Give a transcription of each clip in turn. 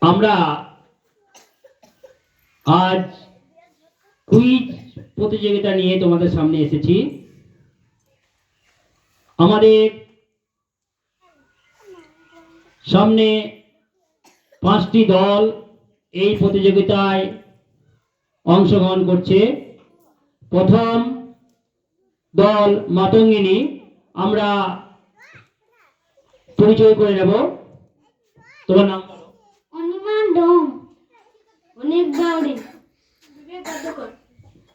আমরা আজ কুইজ প্রতিযোগিতা নিয়ে তোমাদের সামনে এসেছি। আমাদের সামনে 5টি দল এই প্রতিযোগিতায় অংশগ্রহণ করছে। প্রথম দল মাতঙ্গিনী। আমরা পরিচয় করে নেব। তোমার নাম বলো। অনিমা ডোম, অনেক বাউরি, বিবেক বাদ্যকর।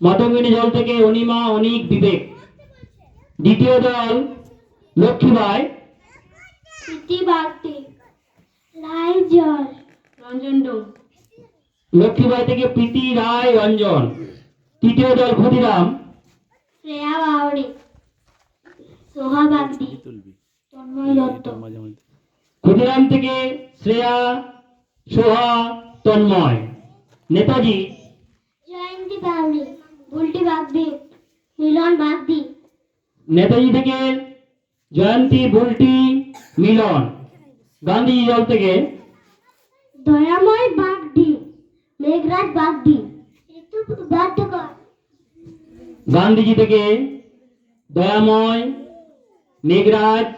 মাতঙ্গিনী দল থেকে অনিমা, অনিক, বিবেক। দ্বিতীয় দল লক্ষ্মীবাই। প্রীতি বাগদি, রায় জল, রঞ্জন ডোম। লক্ষ্মীবাই থেকে প্রীতি, রায়, রঞ্জন। তৃতীয় দল ক্ষুদিরাম। শ্রেয়া বাউরি, সোহা বাগদি, তন্ময় দত্ত। ক্ষুদিরাম থেকে শ্রেয়া, সোহা, তন্ময়। নেতাজি। জয়ন্তী বাউরি, বুলটি বাগদি, মিলন বাগদি। নেতাজি থেকে জয়ন্তী, বুলটি, মিলন। গান্ধী দল থেকে দয়াময় বাগদি, মেঘরাজ বাগদি, ঋতু বাদ্যকর। গান্ধীজি থেকে দয়াময়, মেঘরাজ,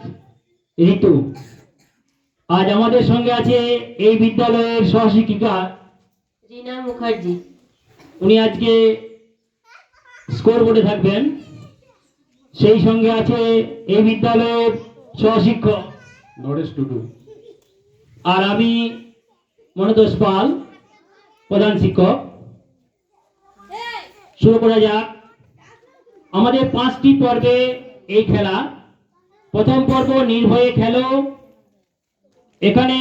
ঋতু। আজ আমাদের সঙ্গে আছে এই বিদ্যালয়ের সহশিক্ষিকা রীনা মুখার্জি। উনি আজকে স্কোর বোর্ডে থাকবেন। সেই সঙ্গে আছে এই বিদ্যালয়ের সহশিক্ষক নরেশ টুডু। আর আমি মনোতোষ পাল, প্রধান শিক্ষক। শুরু করা যাক। আমাদের 5টি পর্বে এই খেলা। প্রথম পর্ব নির্ভয়ে খেলো। এখানে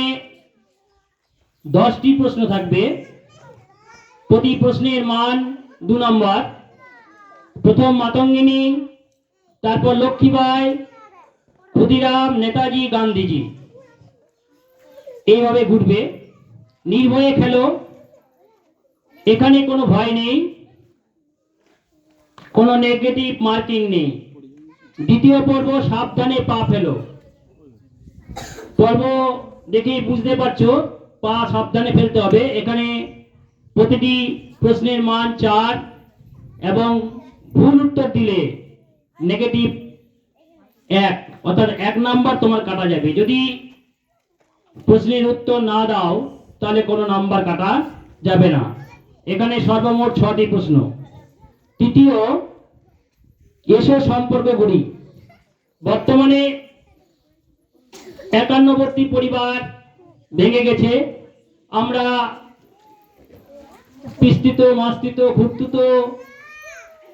10টি প্রশ্ন থাকবে। প্রতি প্রশ্নের মান 2 নম্বর। প্রথম মাতঙ্গিনী, তারপর লক্ষ্মীবাই, ক্ষুদিরাম, নেতাজি, গান্ধীজি, এইভাবে ঘুরবে। নির্ভয়ে খেলো। এখানে কোনো ভয় নেই, কোনো নেগেটিভ মার্কিং নেই। দ্বিতীয় পর্ব সাবধানে পা ফেলো। পর্ব দেখেই বুঝতে পারছো পা সাবধানে ফেলতে হবে। এখানে প্রতিটি প্রশ্নের মান 4 এবং ভুল উত্তর দিলে নেগেটিভ 1, অর্থাৎ 1 নাম্বার তোমার কাটা যাবে। যদি প্রশ্নের উত্তর না দাও তাহলে কোনো নাম্বার কাটা যাবে না। এখানে সর্বমোট 6টি প্রশ্ন। তৃতীয়, এসো সম্পর্ক গড়ি। বর্তমানে 51বর্তী পরিবার ভেঙে গেছে। আমরা পিস্তিত, মাস্তিত, খুঁড়তুত,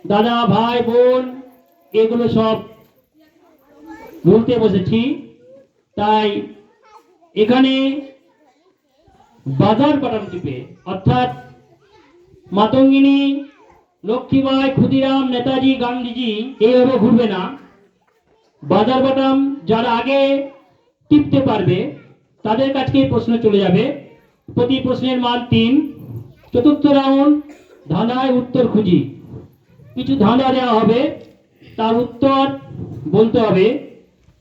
দাদা, ভাই, বোন এগুলো সব ভুলতে বসেছি। তাই এখানে বাজার বাটাম টিপে, অর্থাৎ মাতঙ্গিনী, লক্ষ্মীবাই, ক্ষুদিরাম, নেতাজি, গান্ধীজি এইভাবে ঘুরবে না। বাজার বাটাম যারা আগে টিপতে পারবে তাদের কাছে প্রশ্ন চলে যাবে। প্রতি প্রশ্নের মান 3। চতুর্থ রাউন্ড ধাঁধায় উত্তর খুঁজি। কিছু ধাঁধা দেওয়া হবে, তার উত্তর বলতে হবে।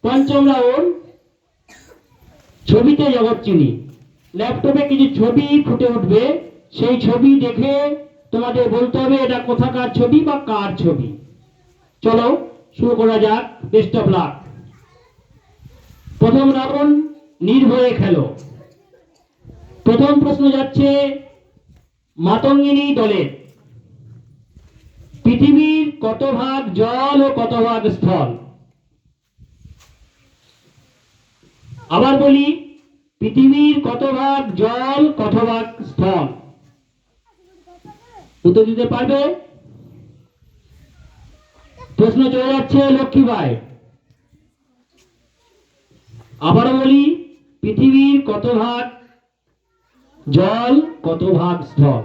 পঞ্চম রাউন্ড ছবিতে জগৎ চিনি। ল্যাপটপে কিছু ছবি ফুটে উঠবে, সেই ছবি দেখে তোমাদের বলতে হবে এটা কোথাকার ছবি বা কার ছবি। চলো শুরু করা যাক। Best of luck. প্রথম রাউন্ড নির্ভয়ে খেলো। প্রথম প্রশ্ন যাচ্ছে মাতঙ্গিনী দলের। পৃথিবীর কত ভাগ জল ও কত ভাগ স্থল? আবার বলি, পৃথিবীর কত ভাগ জল, কত ভাগ স্থল? উত্তর দিতে পারবে? প্রশ্ন চলে যাচ্ছে লক্ষ্মীবাই। আবারও বলি, পৃথিবীর কত ভাগ জল, কত ভাগ স্থল?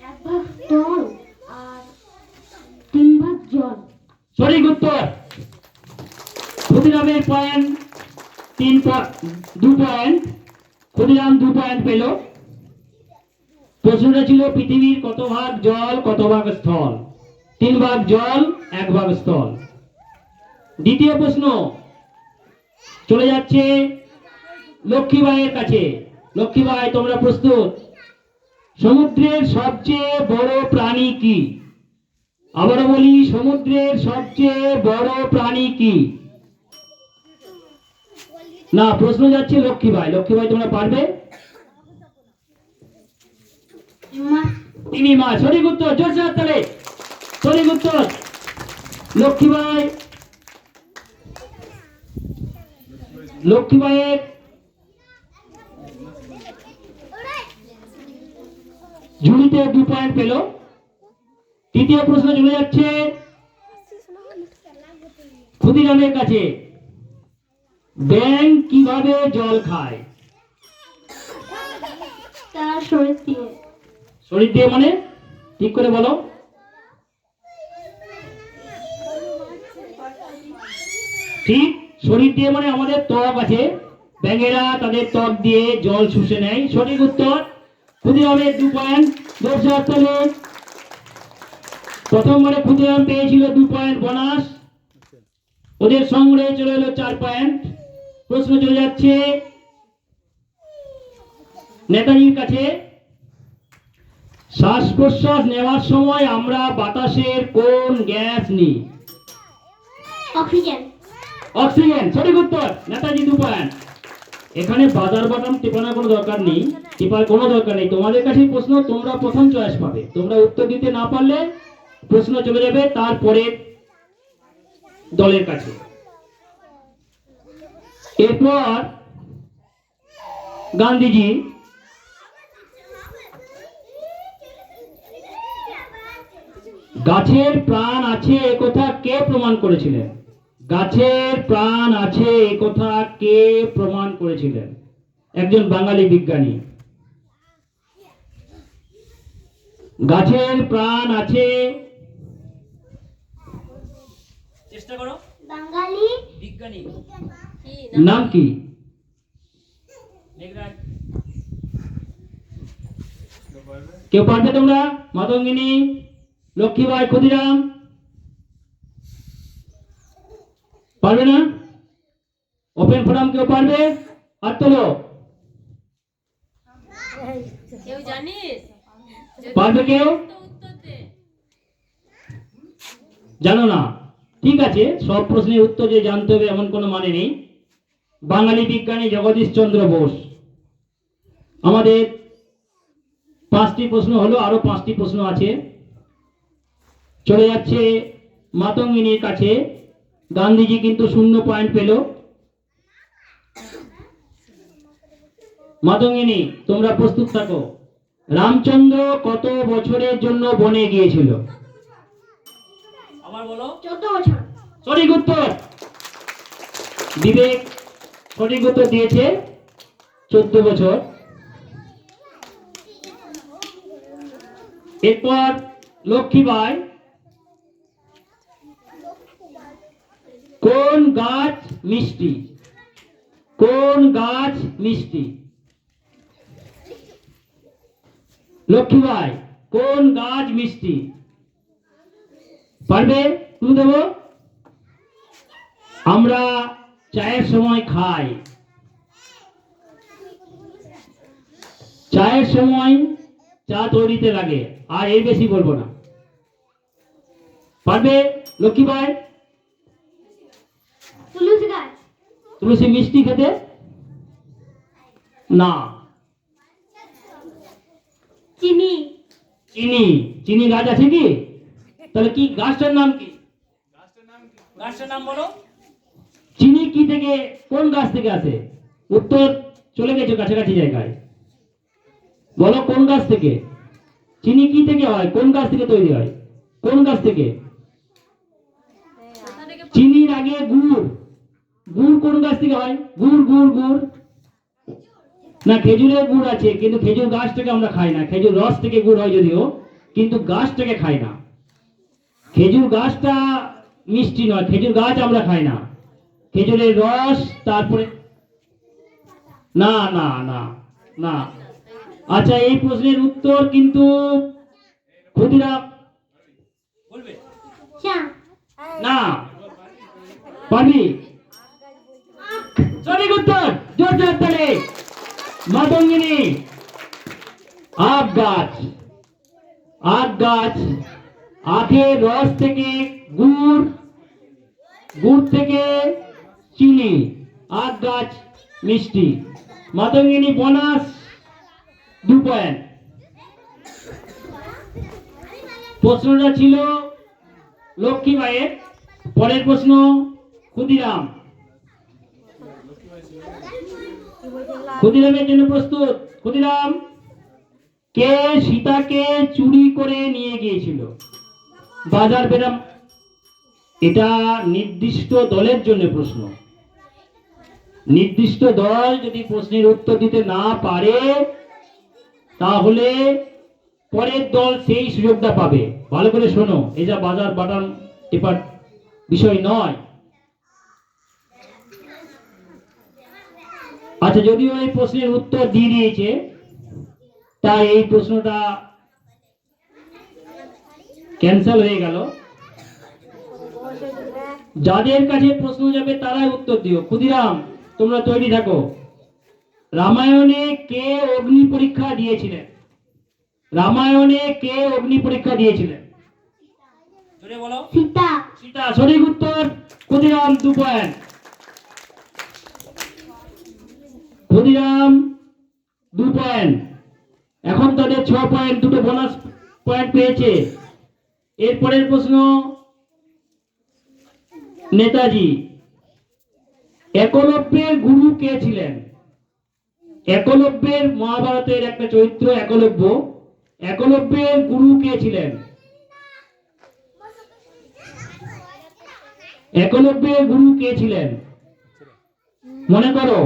1 ভাগ স্থল আর 3 ভাগ জল। সঠিক উত্তর। ক্ষুদিরামের পয়েন্ট 2 পয়েন্ট। ক্ষুদিরাম 2 পয়েন্ট পেল। প্রশ্নটা ছিল পৃথিবীর কত ভাগ জল, কত ভাগ স্থল? 3 ভাগ জল, 1 ভাগ স্থল। দ্বিতীয় প্রশ্ন চলে যাচ্ছে লক্ষ্মীবাইয়ের কাছে। লক্ষ্মীবাই, তোমরা প্রস্তুত? সমুদ্রের সবচেয়ে বড় প্রাণী কি? আবারও বলি, সমুদ্রের সবচেয়ে বড় প্রাণী কি? না, প্রশ্ন যাচ্ছে লক্ষ্মীবাই। লক্ষ্মীবাই, তোমরা পারবে? মাছ। তিমি মাছ। সঠিক উত্তর, জোরসে হাততালি। সঠিক উত্তর। লক্ষ্মীবাই, লক্ষ্মীবাইয়ের ঝুড়িতে 2 পয়েন্ট পেল। তৃতীয় প্রশ্ন চলে যাচ্ছে ক্ষুদিরামের কাছে। ব্যাঙ কিভাবে জল খায়? তার শরীর দিয়ে। শরীর দিয়ে মানে? ঠিক করে বলো। ঠিক, শরীর দিয়ে মানে আমাদের ত্বক আছে, ব্যাঙেরা তাদের ত্বক দিয়ে জল শুষে নেয়। সঠিক উত্তর। ক্ষুদিরামের 2 পয়েন্ট। জোরসে হাততালি। প্রথমবারে ক্ষুদিরাম পেয়েছিল 2 পয়েন্ট বোনাস, ওদের সংগ্রহে চলে এলো 4 পয়েন্ট। প্রশ্ন চলে যাচ্ছে নেতাজির কাছে। শ্বাস প্রশ্বাস নেওয়ার সময় আমরা বাতাসের কোন গ্যাস নিই? অক্সিজেন। অক্সিজেন। সঠিক উত্তর। নেতাজি 2 পয়েন্ট। এখানে বাজার বাটাম টিপানোর কোনো দরকার নেই, টিপার কোনো দরকার নেই। তোমাদের কাছে প্রশ্ন, তোমরা প্রথম চয়েস পাবে। তোমরা উত্তর দিতে না পারলে প্রশ্ন চলে যাবে তারপরে দলের কাছে। এরপর গান্ধীজি গাছের প্রাণ আছে একথা কে প্রমাণ করেছিলেন? গাছের প্রাণ আছে একথা কে প্রমাণ করেছিলেন? একজন বাঙালি বিজ্ঞানী। গাছের প্রাণ আছে, চেষ্টা করো। বাঙালি বিজ্ঞানী নাম কি? কেউ পারবে তোমরা? মাতঙ্গিনী, লক্ষ্মীবাই, ক্ষুদিরাম? পারবে না? ওপেন ফোরাম কেউ পারবে? হাত তোলো। কেউ জানিস? পারবে কেউ? জানো না? ঠিক আছে, সব প্রশ্নের উত্তর যে জানতে হবে এমন কোনো মানে নেই। বাঙালি বিজ্ঞানী জগদীশ চন্দ্র বোস। আমাদের 5টি প্রশ্ন হলো, আরো 5টি প্রশ্ন আছে। চলে যাচ্ছে মাতঙ্গিনীর কাছে। গান্ধীজি কিন্তু 0 পয়েন্ট পেল। মাতঙ্গিনী, তোমরা প্রস্তুত থাকো। রামচন্দ্র কত বছরের জন্য বনে গিয়েছিল? আবার বলো। 14 বছর। সঠিক উত্তর। বিবেক সঠিক উত্তর দিয়েছে, 14 বছর। এরপর লক্ষ্মীবাই, কোন গাছ মিষ্টি? কোন গাছ মিষ্টি? লক্ষ্মীবাই, কোন গাছ মিষ্টি? পারবে? তুমি দেবো। আমরা চায়ের সময় খাই, চায়ের সময় চা তৈরিতে লাগে, আর এর বেশি বলবো না। পারবে লক্ষ্মীবাই? তুলসী গাছ। তুলসী মিষ্টি খেতে? না। চিনি। চিনি। চিনি গাছ আছে কি? তাহলে কি গাছটার নাম কি? গাছটার নাম বলো। চিনি কি থেকে, কোন গাছ থেকে আসে? উত্তর চলে গেছে কাছাকাছি জায়গায়। বলো কোন গাছ থেকে? চিনি কি থেকে হয়? কোন গাছ থেকে তৈরি হয়? কোন গাছ থেকে? চিনির আগে গুড়। গুড় কোন গাছ থেকে হয়? গুড় গুড় গুড়। না, খেজুরের গুড় আছে, কিন্তু খেজুর গাছটাকে আমরা খাই না। খেজুর রস থেকে গুড় হয় যদিও, কিন্তু গাছটাকে খাই না। খেজুর গাছটা মিষ্টি নয়, খেজুর গাছ আমরা খাই না। খেজুরের রস, তারপরে না না না না। আচ্ছা, এই প্রশ্নের উত্তর কিন্তু ক্ষুদিরাম বলবে চা। না। পারবি? সঠিক উত্তর, জোর জোর তালে। মাতঙ্গিনী, আখ গাছ। আখ গাছ, আখের রস থেকে গুড়, গুড় থেকে চিনি, আখ গাছ মিষ্টি। Matangini bonus 2 point. প্রশ্নটা ছিল লক্ষ্মীবাইয়ের। পরের প্রশ্ন ক্ষুদিরাম। ক্ষুদিরামের জন্য প্রস্তুত? ক্ষুদিরাম, কে সীতাকে চুরি করে নিয়ে গিয়েছিল? বাজার বেরাম। এটা নির্দিষ্ট দলের জন্য প্রশ্ন। নির্দিষ্ট দল যদি প্রশ্নের উত্তর দিতে না পারে তাহলে পরের দল সেই সুযোগটা পাবে। ভালো করে শোনো, এই যা বাজার বাটান টেপার বিষয় নয়। আচ্ছা, যদিও এই প্রশ্নের উত্তর দিয়ে দিয়েছে, তাই এই প্রশ্নটা ক্যান্সেল হয়ে গেল। যাদের কাছে প্রশ্ন যাবে তারাই উত্তর দিও। ক্ষুদিরাম, তোমরা তৈরি থাকো। রামায়ণে কে অগ্নি পরীক্ষা দিয়েছিলেন? রামায়ণে কে অগ্নি পরীক্ষা দিয়েছিলেন? জোরে বলো। সীতা। সীতা, সঠিক উত্তর। ক্ষুদিরাম 2 পয়েন্ট। ক্ষুদিরাম 2 পয়েন্ট। এখন তাদের 6 পয়েন্ট, দুটো বোনাস পয়েন্ট পেয়েছে। এরপরের প্রশ্ন নেতাজি। একলব্যের গুরু কে ছিলেন? একলব্যের, মহাভারতের একটা চরিত্র একলব্য। একলব্যের গুরু কে ছিলেন? একলব্যের গুরু কে ছিলেন? মনে করো।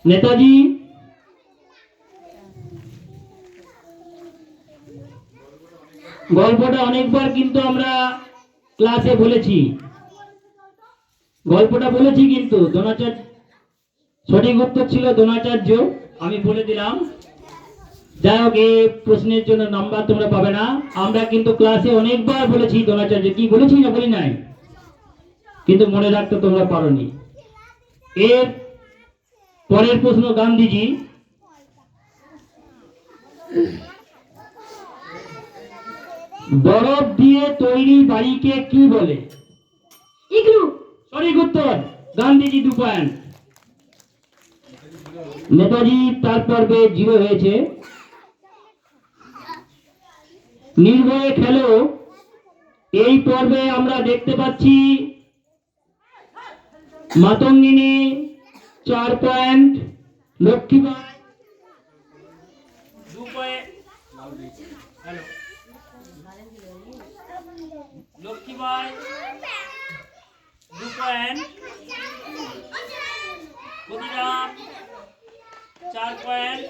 নেতাজি, গল্পটা অনেকবার কিন্তু আমরা ক্লাসে বলেছি। গল্পটা বলেছি কিন্তু দ্রোণাচার্য, সঠিক উত্তর ছিল দ্রোণাচার্য। আমি বলে দিলাম। যাই হোক, এই প্রশ্নের জন্য নাম্বার তোমরা পাবে না। আমরা কিন্তু ক্লাসে অনেকবার বলেছি দ্রোণাচার্য। কি বলেছি না বলি নাই? কিন্তু মনে রাখতে তোমরা পারোনি। এর পরের প্রশ্ন গান্ধীজি। বরফ দিয়ে তৈরি বাড়িকে কি বলে? ইগলু। সঠিক উত্তর, গান্ধীজি 2 পয়েন্ট। নেতাজি তার পর্বে 0 হয়েছে। নির্ভয়ে খেলো, এই পর্বে আমরা দেখতে পাচ্ছি Matangini 4 point, Lakshmibai 2 point. Lakshmibai 2 point, Khudiram 4 point.